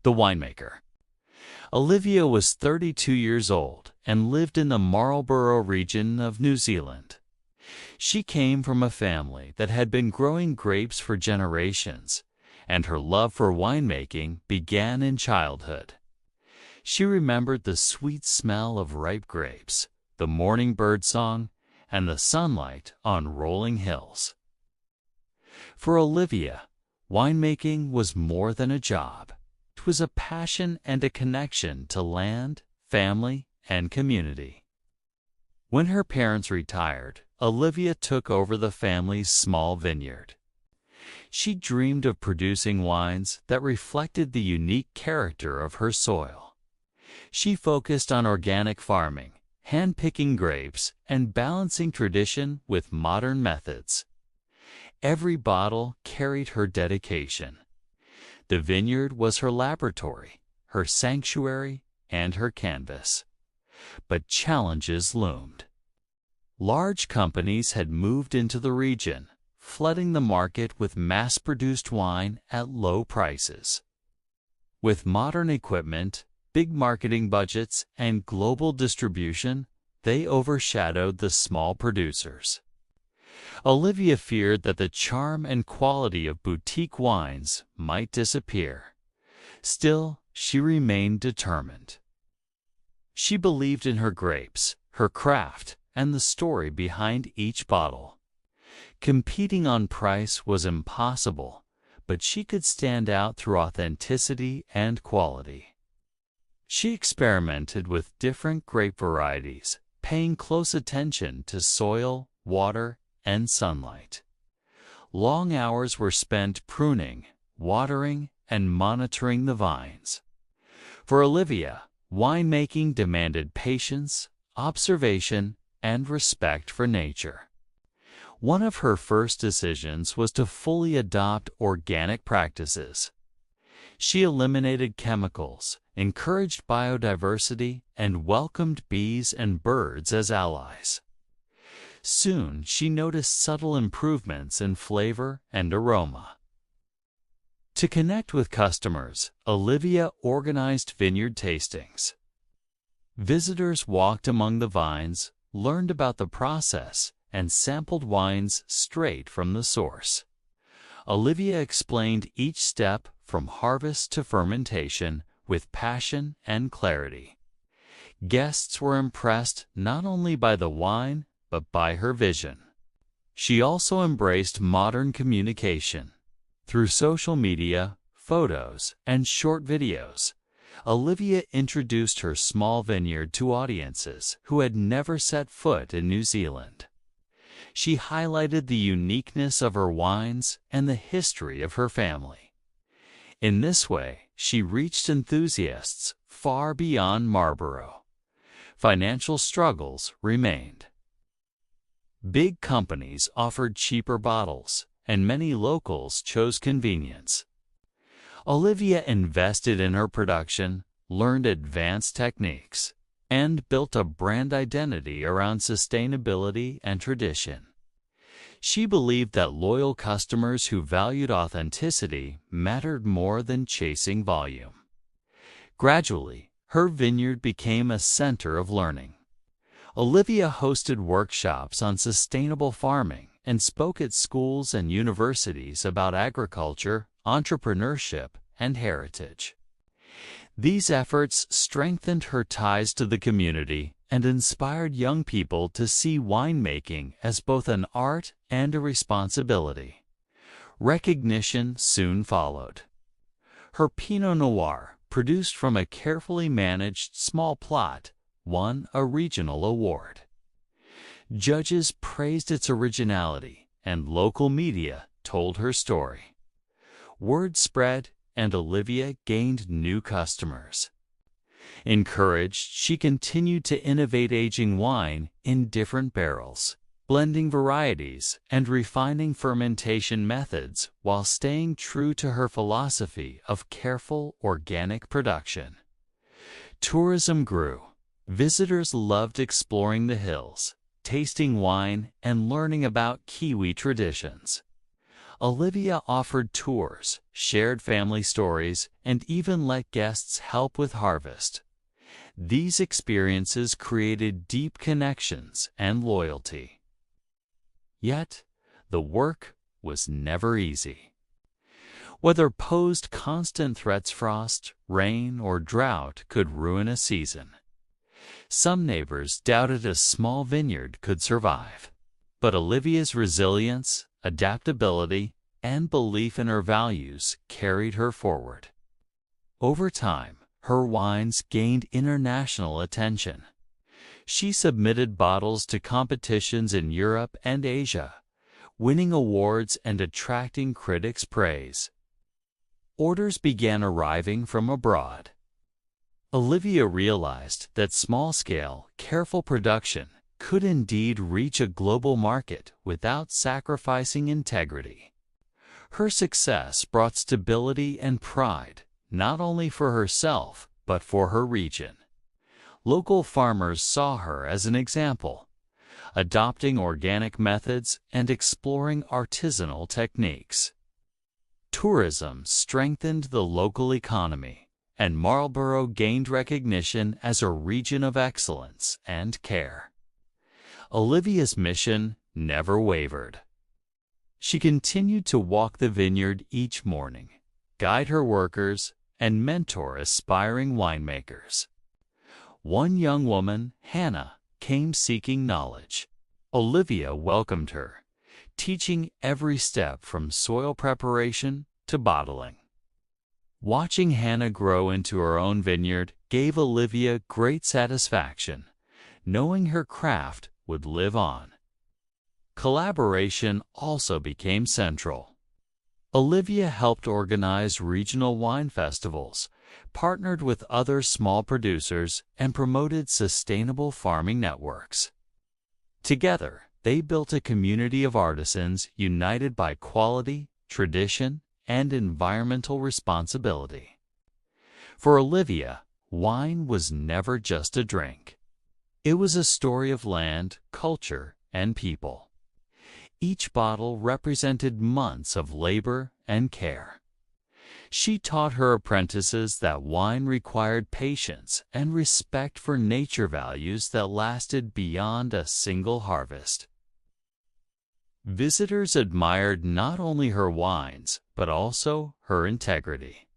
The winemaker. Olivia was 32 years old and lived in the Marlborough region of New Zealand. She came from a family that had been growing grapes for generations, and her love for winemaking began in childhood. She remembered the sweet smell of ripe grapes, the morning bird song, and the sunlight on rolling hills. For Olivia, winemaking was more than a job. It was a passion and a connection to land, family, and community. When her parents retired, Olivia took over the family's small vineyard. She dreamed of producing wines that reflected the unique character of her soil. She focused on organic farming, hand-picking grapes, and balancing tradition with modern methods. Every bottle carried her dedication. The vineyard was her laboratory, her sanctuary, and her canvas. But challenges loomed. Large companies had moved into the region, flooding the market with mass-produced wine at low prices. With modern equipment, big marketing budgets, and global distribution, they overshadowed the small producers. Olivia feared that the charm and quality of boutique wines might disappear. Still, she remained determined. She believed in her grapes, her craft, and the story behind each bottle. Competing on price was impossible, but she could stand out through authenticity and quality. She experimented with different grape varieties, paying close attention to soil, water, and sunlight. Long hours were spent pruning, watering, and monitoring the vines. For Olivia, winemaking demanded patience, observation, and respect for nature. One of her first decisions was to fully adopt organic practices. She eliminated chemicals, encouraged biodiversity, and welcomed bees and birds as allies. Soon, she noticed subtle improvements in flavor and aroma. To connect with customers, Olivia organized vineyard tastings. Visitors walked among the vines, learned about the process, and sampled wines straight from the source. Olivia explained each step from harvest to fermentation with passion and clarity. Guests were impressed not only by the wine, but by her vision. She also embraced modern communication. Through social media, photos, and short videos, Olivia introduced her small vineyard to audiences who had never set foot in New Zealand. She highlighted the uniqueness of her wines and the history of her family. In this way, she reached enthusiasts far beyond Marlborough. Financial struggles remained. Big companies offered cheaper bottles, and many locals chose convenience. Olivia invested in her production, learned advanced techniques, and built a brand identity around sustainability and tradition. She believed that loyal customers who valued authenticity mattered more than chasing volume. Gradually, her vineyard became a center of learning. Olivia hosted workshops on sustainable farming and spoke at schools and universities about agriculture, entrepreneurship, and heritage. These efforts strengthened her ties to the community and inspired young people to see winemaking as both an art and a responsibility. Recognition soon followed. Her Pinot Noir, produced from a carefully managed small plot, won a regional award. Judges praised its originality, and local media told her story. Word spread, and Olivia gained new customers. Encouraged, she continued to innovate aging wine in different barrels, blending varieties and refining fermentation methods while staying true to her philosophy of careful organic production. Tourism grew. Visitors loved exploring the hills, tasting wine, and learning about Kiwi traditions. Olivia offered tours, shared family stories, and even let guests help with harvest. These experiences created deep connections and loyalty. Yet, the work was never easy. Weather posed constant threats. Frost, rain, or drought could ruin a season. Some neighbors doubted a small vineyard could survive. But Olivia's resilience, adaptability, and belief in her values carried her forward. Over time, her wines gained international attention. She submitted bottles to competitions in Europe and Asia, winning awards and attracting critics' praise. Orders began arriving from abroad. Olivia realized that small-scale, careful production could indeed reach a global market without sacrificing integrity. Her success brought stability and pride, not only for herself, but for her region. Local farmers saw her as an example, adopting organic methods and exploring artisanal techniques. Tourism strengthened the local economy, and Marlborough gained recognition as a region of excellence and care. Olivia's mission never wavered. She continued to walk the vineyard each morning, guide her workers, and mentor aspiring winemakers. One young woman, Hannah, came seeking knowledge. Olivia welcomed her, teaching every step from soil preparation to bottling. Watching Hannah grow into her own vineyard gave Olivia great satisfaction, knowing her craft would live on. Collaboration also became central. Olivia helped organize regional wine festivals, partnered with other small producers, and promoted sustainable farming networks. Together, they built a community of artisans united by quality, tradition, and environmental responsibility. For Olivia, wine was never just a drink. It was a story of land, culture, and people. Each bottle represented months of labor and care. She taught her apprentices that wine required patience and respect for nature, values that lasted beyond a single harvest. Visitors admired not only her wines, but also her integrity.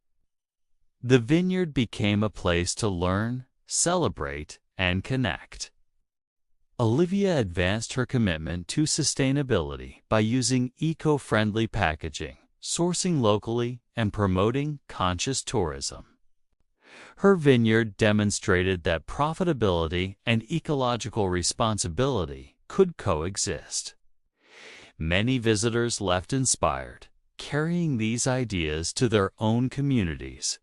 The vineyard became a place to learn, celebrate, and connect. Olivia advanced her commitment to sustainability by using eco-friendly packaging, sourcing locally, and promoting conscious tourism. Her vineyard demonstrated that profitability and ecological responsibility could coexist. Many visitors left inspired, carrying these ideas to their own communities.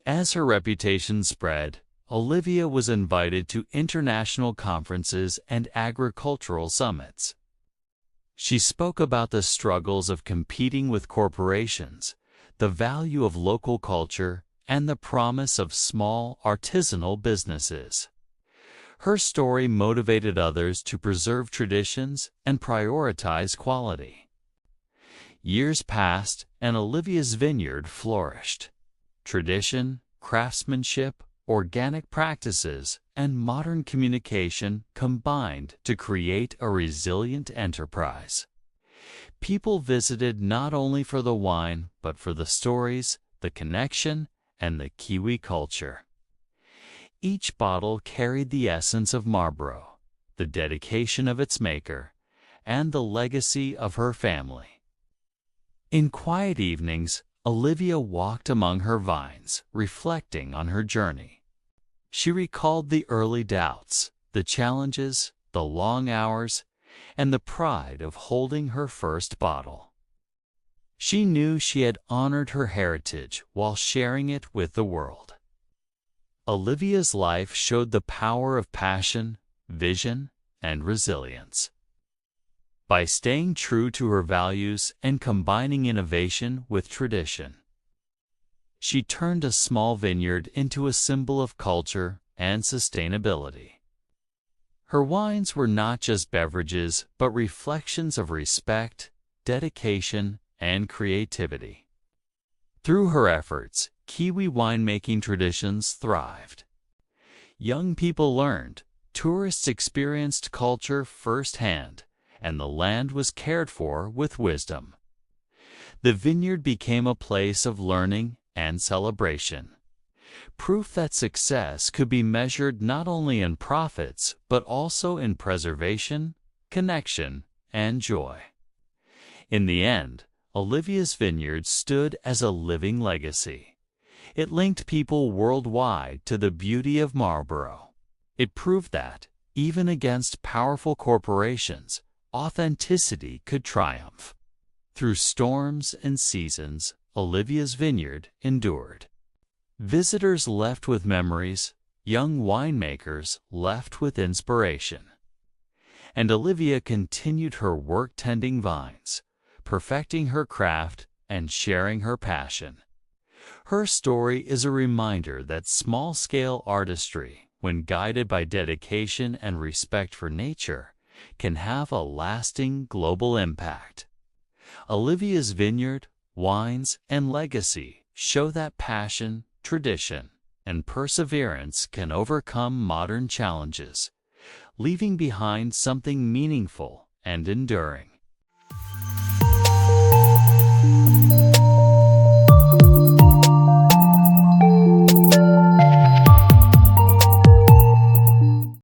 As her reputation spread, Olivia was invited to international conferences and agricultural summits. She spoke about the struggles of competing with corporations, the value of local culture, and the promise of small, artisanal businesses. Her story motivated others to preserve traditions and prioritize quality. Years passed, and Olivia's vineyard flourished. Tradition, craftsmanship, organic practices, and modern communication combined to create a resilient enterprise. People visited not only for the wine, but for the stories, the connection, and the Kiwi culture. Each bottle carried the essence of Marlborough, the dedication of its maker, and the legacy of her family. In quiet evenings, Olivia walked among her vines, reflecting on her journey. She recalled the early doubts, the challenges, the long hours, and the pride of holding her first bottle. She knew she had honored her heritage while sharing it with the world. Olivia's life showed the power of passion, vision, and resilience. By staying true to her values and combining innovation with tradition, she turned a small vineyard into a symbol of culture and sustainability. Her wines were not just beverages, but reflections of respect, dedication, and creativity. Through her efforts, Kiwi winemaking traditions thrived. Young people learned, tourists experienced culture firsthand, and the land was cared for with wisdom. The vineyard became a place of learning and celebration. Proof that success could be measured not only in profits, but also in preservation, connection, and joy. In the end, Olivia's vineyard stood as a living legacy. It linked people worldwide to the beauty of Marlborough. It proved that, even against powerful corporations, authenticity could triumph. Through storms and seasons, Olivia's vineyard endured. Visitors left with memories, young winemakers left with inspiration. And Olivia continued her work tending vines, perfecting her craft and sharing her passion. Her story is a reminder that small-scale artistry, when guided by dedication and respect for nature, can have a lasting global impact. Olivia's vineyard, wines, and legacy show that passion, tradition, and perseverance can overcome modern challenges, leaving behind something meaningful and enduring.